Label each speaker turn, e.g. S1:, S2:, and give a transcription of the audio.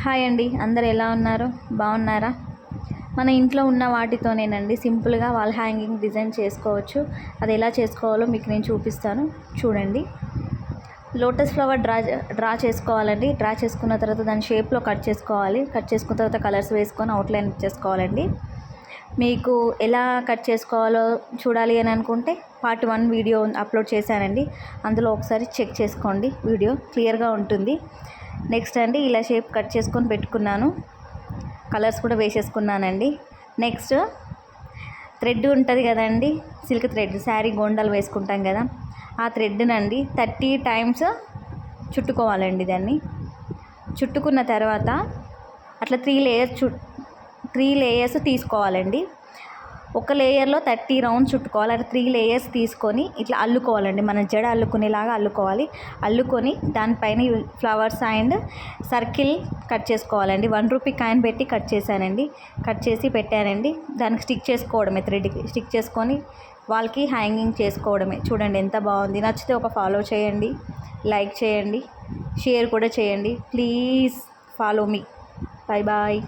S1: Hi అండి, అందరు ఎలా ఉన్నారు? బాగున్నారా? మన ఇంట్లో ఉన్న వాటితోనేనండి సింపుల్గా వాల్ హ్యాంగింగ్ డిజైన్ చేసుకోవచ్చు. అది ఎలా చేసుకోవాలో మీకు నేను చూపిస్తాను, చూడండి. లోటస్ ఫ్లవర్ డ్రా చేసుకోవాలండి. డ్రా చేసుకున్న తర్వాత దాని షేప్లో కట్ చేసుకోవాలి. కట్ చేసుకున్న తర్వాత కలర్స్ వేసుకొని అవుట్లైన్ చేసుకోవాలండి. మీకు ఎలా కట్ చేసుకోవాలో చూడాలి అని అనుకుంటే పార్ట్ 1 వీడియో అప్లోడ్ చేశానండి. అందులో ఒకసారి చెక్ చేసుకోండి, వీడియో క్లియర్గా ఉంటుంది. నెక్స్ట్ అండి, ఇలా షేప్ కట్ చేసుకొని పెట్టుకున్నాను. కలర్స్ కూడా వేసేసుకున్నానండి. నెక్స్ట్ థ్రెడ్ ఉంటుంది కదండి, సిల్క్ థ్రెడ్, శారీ గోండాలు వేసుకుంటాం కదా, ఆ థ్రెడ్నండి 30 టైమ్స్ చుట్టుకోవాలండి. దాన్ని చుట్టుకున్న తర్వాత అట్లా 3 లేయర్స్ తీసుకోవాలండి. ఒక లేయర్లో 30 రౌండ్స్ చుట్టుకోవాలి. అట్లా 3 లేయర్స్ తీసుకొని ఇట్లా అల్లుకోవాలండి. మన జడ అల్లుకునేలాగా అల్లుకోవాలి. అల్లుకొని దానిపైన ఫ్లవర్స్ అండ్ సర్కిల్ కట్ చేసుకోవాలండి. 1 రూపీ కాయిన్ పెట్టి కట్ చేశానండి. కట్ చేసి పెట్టానండి. దానికి స్టిక్ చేసుకోవడమే, థ్రెడ్కి స్టిక్ చేసుకొని వాళ్ళకి హ్యాంగింగ్ చేసుకోవడమే. చూడండి ఎంత బాగుంది. నచ్చితే ఒక ఫాలో చేయండి, లైక్ చేయండి, షేర్ కూడా చేయండి. Please follow me. Bye bye.